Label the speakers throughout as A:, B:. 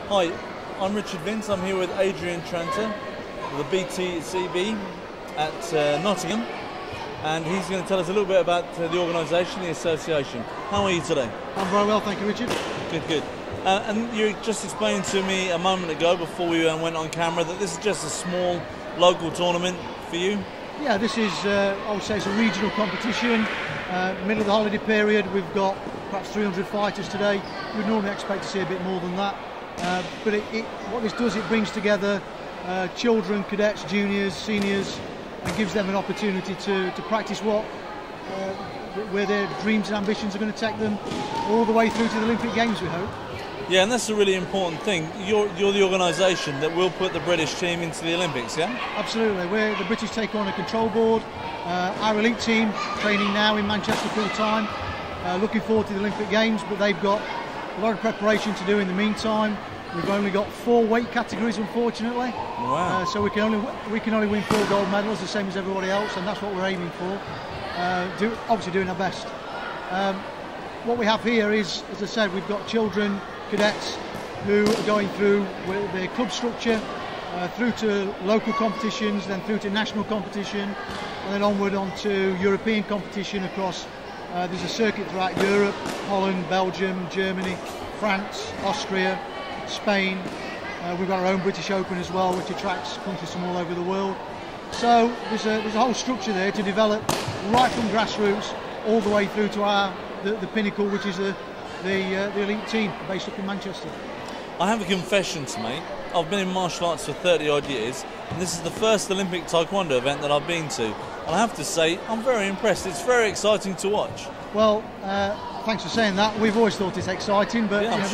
A: Hi, I'm Richard Vince. I'm here with Adrian Tranter, the BTCB at Nottingham, and he's going to tell us a little bit about the organisation, the association. How are you today?
B: I'm very well, thank you, Richard.
A: Good, good. And you just explained to me a moment ago before we went on camera that this is just a small local tournament for you?
B: Yeah, this is, I would say it's a regional competition. Middle of the holiday period, we've got perhaps 300 fighters today. We'd normally expect to see a bit more than that. But what this does, it brings together children, cadets, juniors, seniors, and gives them an opportunity to practice where their dreams and ambitions are going to take them all the way through to the Olympic Games, we hope.
A: Yeah, and that's a really important thing. You're the organisation that will put the British team into the Olympics, yeah?
B: Absolutely. The British take on a control board. Our elite team training now in Manchester full time. Looking forward to the Olympic Games, but they've got a lot of preparation to do in the meantime. We've only got 4 weight categories, unfortunately.
A: Wow.
B: So we can only win 4 gold medals, the same as everybody else, and that's what we're aiming for. Obviously doing our best. What we have here is, as I said, we've got children, cadets who are going through their club structure, through to local competitions, then through to national competition, and then onward onto European competition across. There's a circuit throughout Europe: Holland, Belgium, Germany, France, Austria, Spain. We've got our own British Open as well, which attracts countries from all over the world. So there's a whole structure there to develop right from grassroots all the way through to the pinnacle, which is the elite team based up in Manchester.
A: I have a confession to make. I've been in martial arts for 30 odd years, and this is the first Olympic Taekwondo event that I've been to. And I have to say, I'm very impressed. It's very exciting to watch.
B: Well, thanks for saying that. We've always thought it's exciting, but
A: yeah,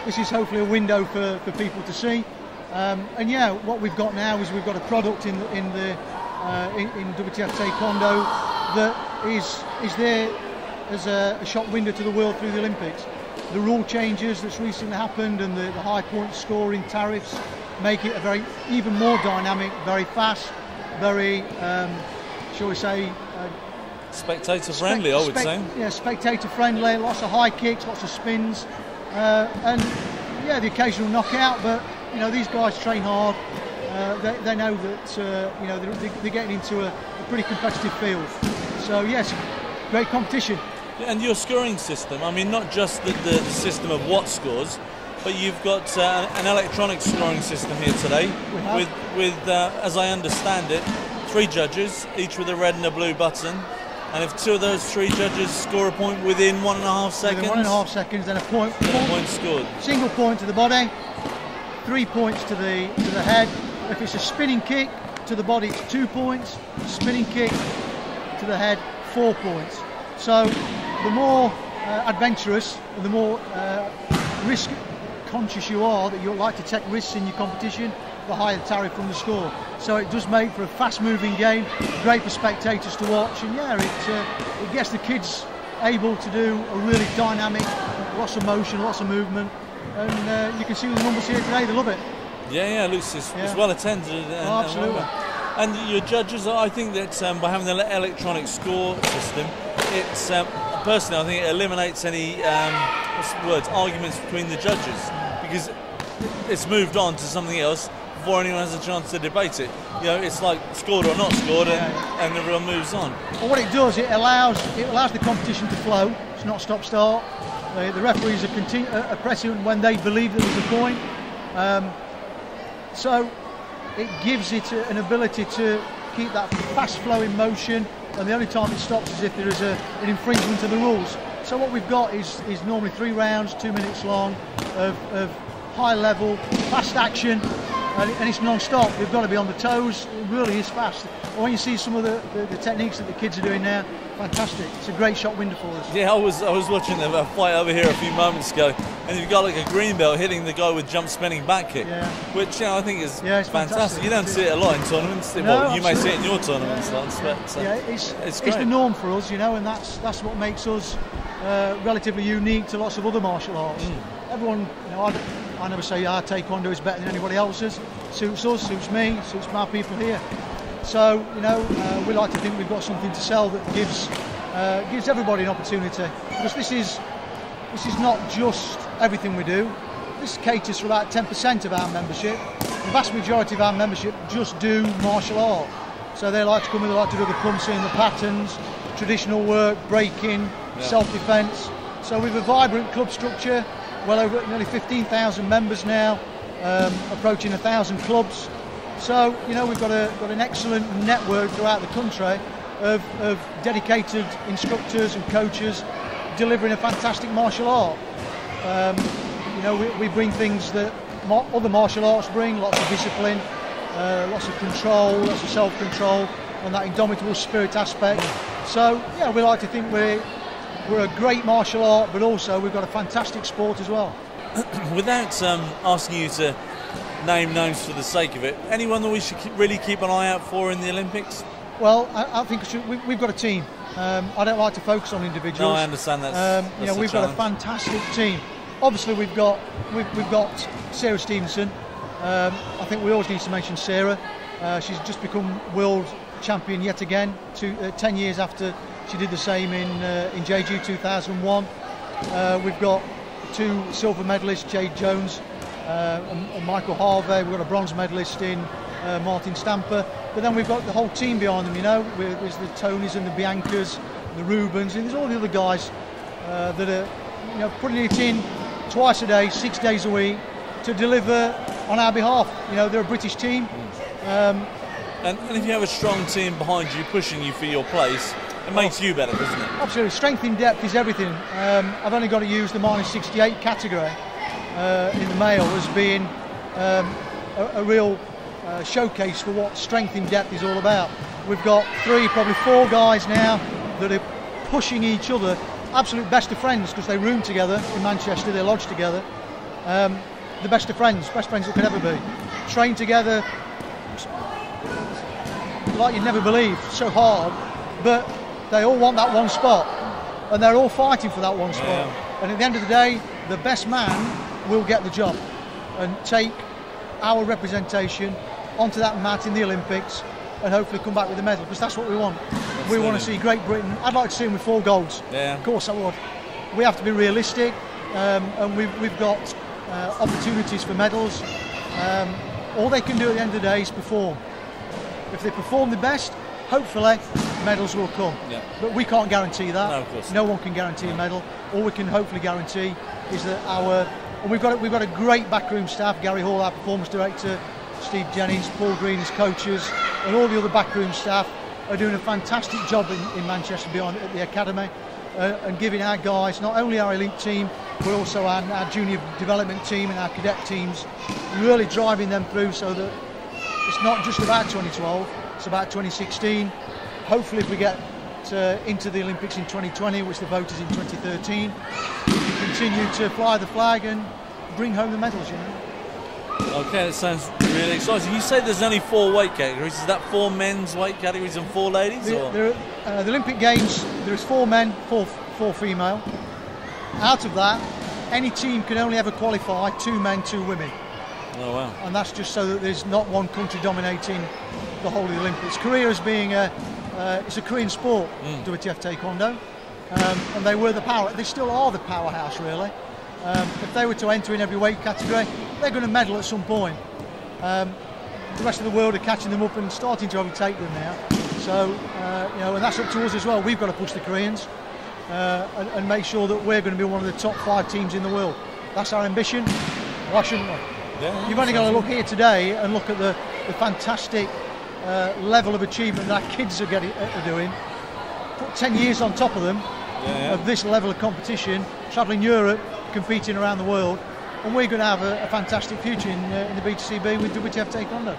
B: this is hopefully a window for people to see. And yeah, what we've got now is we've got a product in WTF Taekwondo that is there as a shop window to the world through the Olympics. The rule changes that's recently happened and the high point scoring tariffs make it even more dynamic, very fast, very, shall we say,
A: spectator friendly, I would say.
B: Yeah, spectator friendly, lots of high kicks, lots of spins, and yeah, the occasional knockout, but these guys train hard. They know that they're getting into a pretty competitive field. So yes, great competition.
A: And your scoring system, I mean, not just the system of what scores, but you've got an electronic scoring system here today with as I understand it, 3 judges, each with a red and a blue button. And if 2 of those 3 judges score a point within 1.5 seconds,
B: within 1.5 seconds, then a point
A: scored.
B: Single point to the body, 3 points to the head. If it's a spinning kick to the body, it's 2 points. Spinning kick to the head, 4 points. So the more adventurous and the more risk conscious you are, that you like to take risks in your competition, the higher the tariff from the score. So it does make for a fast-moving game, great for spectators to watch, and yeah, it gets the kids able to do a really dynamic, lots of motion, lots of movement, and you can see the numbers here today, they love it.
A: Yeah, Lucy, it's well attended.
B: Absolutely.
A: And your judges, I think that by having the electronic score system, it's personally, I think it eliminates any arguments between the judges, because it's moved on to something else before anyone has a chance to debate it. It's like scored or not scored, and everyone moves on.
B: Well, what it does, it allows the competition to flow. It's not stop-start. The referees are pressing when they believe that there's a point. So it gives it an ability to keep that fast-flowing motion, and the only time it stops is if there is an infringement of the rules. So what we've got is normally 3 rounds, 2 minutes long, of high level, fast action, and it's non-stop. You've got to be on the toes. It really is fast. When you see some of the techniques that the kids are doing now, fantastic. It's a great shot window for us.
A: Yeah, I was watching a fight over here a few moments ago, and you've got like a green belt hitting the guy with jump spinning back kick, which I think is fantastic. You don't see it a lot in tournaments.
B: No,
A: well, you may see it in your tournaments, but it's great.
B: The norm for us, and that's what makes us relatively unique to lots of other martial arts. Everyone, I never say our Taekwondo is better than anybody else's. Suits us, suits me, suits my people here. So we like to think we've got something to sell that gives everybody an opportunity, because this is not just everything we do. this caters for about 10% of our membership. The vast majority of our membership just do martial art. So they like to come in, they like to do the pumsing, the patterns, traditional work, breaking, self-defence. So we've a vibrant club structure, well over nearly 15,000 members now, approaching 1,000 clubs. So, you know, we've got an excellent network throughout the country of dedicated instructors and coaches delivering a fantastic martial art. You know, we bring things that other martial arts bring, lots of discipline, lots of control, lots of self-control, and that indomitable spirit aspect. So, yeah, we like to think we're a great martial art, but also we've got a fantastic sport as well.
A: Without asking you to name names for the sake of it, anyone that we should really keep an eye out for in the Olympics?
B: Well, I think we've got a team. I don't like to focus on individuals.
A: No, I understand that's
B: you know, we've got a fantastic team. Obviously, we've got Sarah Stevenson. I think we always need to mention Sarah. She's just become world champion yet again, 10 years after she did the same in Jeju 2001. We've got 2 silver medalists, Jade Jones and Michael Harvey. We've got a bronze medalist in Martin Stamper. But then we've got the whole team behind them, you know. There's the Tonys and the Biancas, the Rubens, and there's all the other guys that are, you know, putting it in twice a day, 6 days a week to deliver on our behalf. You know, they're a British team.
A: And if you have a strong team behind you, pushing you for your place, it makes you better, doesn't it?
B: Absolutely. Strength in depth is everything. I've only got to use the -68 category in the male as being a real showcase for what strength in depth is all about. We've got 3, probably 4 guys now that are pushing each other, absolute best of friends, because they room together in Manchester, they lodge together. The best of friends that could ever be. Train together like you'd never believe, so hard, but they all want that one spot, and they're all fighting for that one spot. Yeah. And at the end of the day, the best man will get the job and take our representation onto that mat in the Olympics and hopefully come back with a medal, because that's what we want. We want to see Great Britain. I'd like to see them with 4 golds.
A: Yeah.
B: Of course I would. We have to be realistic, and we've got opportunities for medals. All they can do at the end of the day is perform. If they perform the best, hopefully medals will come. Yeah. But we can't guarantee that.
A: No, of course.
B: No one can guarantee a medal. All we can hopefully guarantee is that and we've got a great backroom staff. Gary Hall, our performance director, Steve Jennings, Paul Green as coaches, and all the other backroom staff are doing a fantastic job in Manchester beyond at the academy, and giving our guys, not only our elite team, but also our junior development team and our cadet teams, really driving them through so that it's not just about 2012, it's about 2016. Hopefully if we get into the Olympics in 2020, which the vote is in 2013, we can continue to fly the flag and bring home the medals, you know.
A: Okay, that sounds really exciting. You say there's only 4 weight categories. Is that 4 men's weight categories and 4 ladies?
B: The Olympic Games, there's 4 men, 4 female. Out of that, any team can only ever qualify 2 men, 2 women.
A: Oh wow!
B: And that's just so that there's not one country dominating the whole of the Olympics. Korea as being it's a Korean sport, WTF Taekwondo, and they still are the powerhouse really. If they were to enter in every weight category, they're going to medal at some point. The rest of the world are catching them up and starting to overtake them now. So you know, and that's up to us as well. We've got to push the Koreans and make sure that we're going to be one of the top 5 teams in the world. That's our ambition. Why shouldn't we?
A: Yeah,
B: you've only got to look here today and look at the fantastic level of achievement that our kids are doing. Put 10 years on top of them of this level of competition, travelling Europe, competing around the world, and we're going to have a fantastic future in the BTCB with WTF Taekwondo.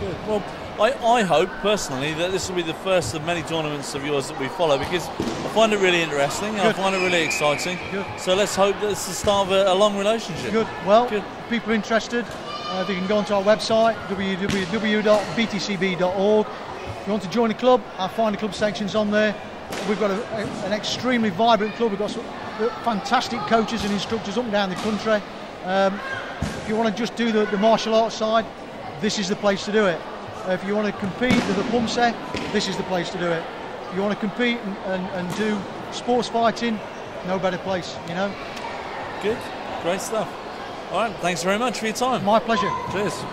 A: Good. Well, I hope personally that this will be the first of many tournaments of yours that we follow, because I find it really interesting. Good. I find it really exciting. Good. So let's hope that it's the start of a long relationship.
B: Good. Well, if people are interested, they can go onto our website, www.btcb.org. If you want to join a club, our Find a Club section's on there. We've got an extremely vibrant club. We've got some fantastic coaches and instructors up and down the country. If you want to just do the martial arts side, this is the place to do it. If you want to compete with a pumse, this is the place to do it. If you want to compete and do sports fighting, no better place, you know.
A: Good, great stuff. All right, thanks very much for your time.
B: My pleasure.
A: Cheers.